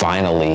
Finally,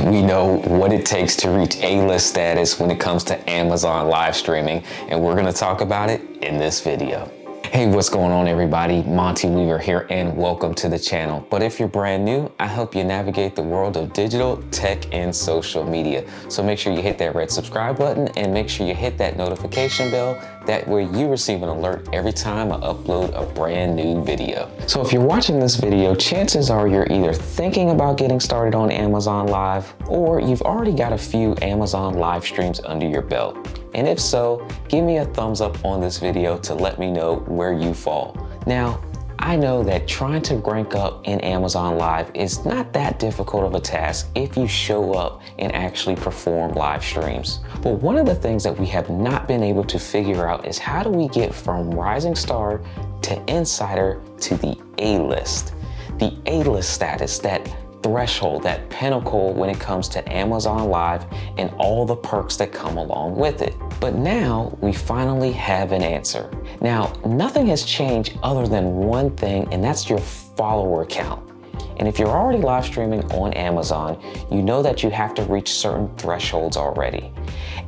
we know what it takes to reach A-list status when it comes to Amazon live streaming, and we're gonna talk about it in this video. Hey, what's going on, everybody? Monte Weaver here, and welcome to the channel. But if you're brand new, I help you navigate the world of digital, tech, and social media. So make sure you hit that red subscribe button and make sure you hit that notification bell. That way you receive an alert every time I upload a brand new video. So if you're watching this video, chances are you're either thinking about getting started on Amazon Live, or you've already got a few Amazon live streams under your belt. And if so, give me a thumbs up on this video to let me know where you fall. Now, I know that trying to rank up in Amazon Live is not that difficult of a task if you show up and actually perform live streams. But one of the things that we have not been able to figure out is how do we get from rising star to insider to the A-list? The A-list status, that threshold, that pinnacle when it comes to Amazon Live and all the perks that come along with it. But now we finally have an answer. Now, nothing has changed other than one thing, and that's your follower count. And if you're already live streaming on Amazon, you know that you have to reach certain thresholds already.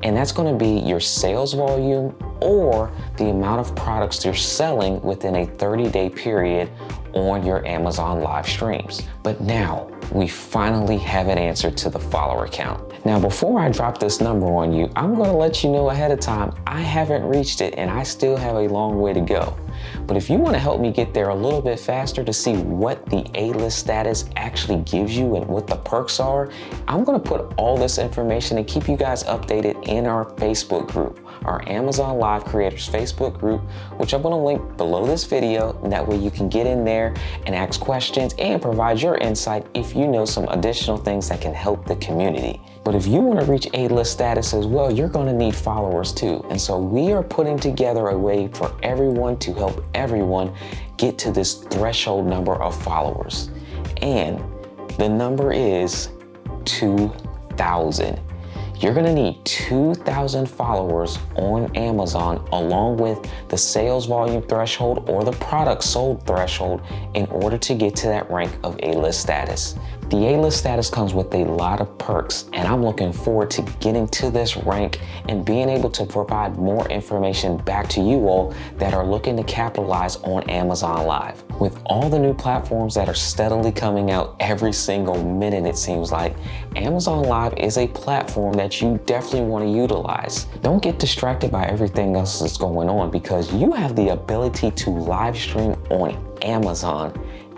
And that's going to be your sales volume or the amount of products you're selling within a 30-day period on your Amazon live streams. But now we finally have an answer to the follower count. Now, before I drop this number on you, I'm going to let you know ahead of time, I haven't reached it and I still have a long way to go. But if you want to help me get there a little bit faster to see what the A-list status actually gives you and what the perks are, I'm going to put all this information and keep you guys updated in our Facebook group, our Amazon Live Creators Facebook group, which I'm going to link below this video. And that way you can get in there and ask questions and provide your insight if you know some additional things that can help the community. But if you want to reach A-list status as well, you're going to need followers too. And so we are putting together a way for everyone to help everyone get to this threshold number of followers. And the number is 2,000. You're going to need 2,000 followers on Amazon along with the sales volume threshold or the product sold threshold in order to get to that rank of A-list status. The A-list status comes with a lot of perks, and I'm looking forward to getting to this rank and being able to provide more information back to you all that are looking to capitalize on Amazon Live. With all the new platforms that are steadily coming out every single minute, it seems like, Amazon Live is a platform that you definitely want to utilize. Don't get distracted by everything else that's going on, because you have the ability to live stream on Amazon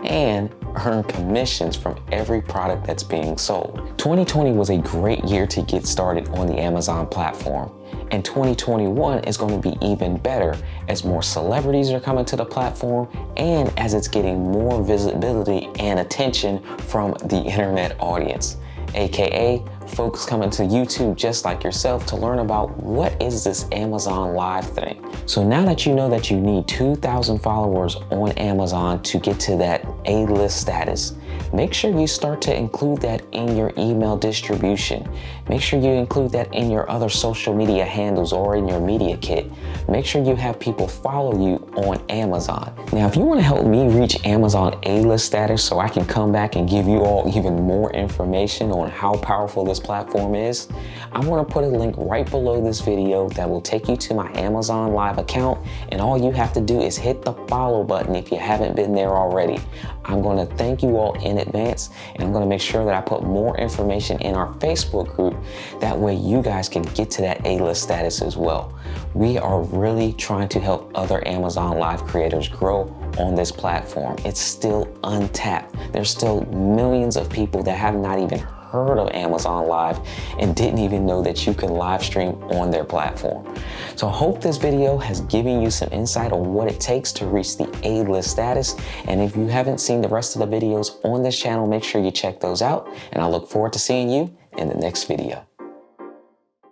and earn commissions from every product that's being sold. 2020 was a great year to get started on the Amazon platform, and 2021 is going to be even better as more celebrities are coming to the platform and as it's getting more visibility and attention from the internet audience, aka folks coming to YouTube just like yourself to learn about what is this Amazon Live thing. So now that you know that you need 2,000 followers on Amazon to get to that A-list status, make sure you start to include that in your email distribution. Make sure you include that in your other social media handles or in your media kit. Make sure you have people follow you on Amazon. Now, if you want to help me reach Amazon A-list status so I can come back and give you all even more information on how powerful this platform is, I'm going to put a link right below this video that will take you to my Amazon Live account, and all you have to do is hit the follow button if you haven't been there already. I'm going to thank you all in advance, and I'm going to make sure that I put more information in our Facebook group. That way you guys can get to that A-list status as well. We are really trying to help other Amazon Live creators grow on this platform. It's still untapped. There's still millions of people that have not even heard of Amazon Live and didn't even know that you can live stream on their platform. So I hope this video has given you some insight on what it takes to reach the A-list status. And if you haven't seen the rest of the videos on this channel, make sure you check those out. And I look forward to seeing you in the next video.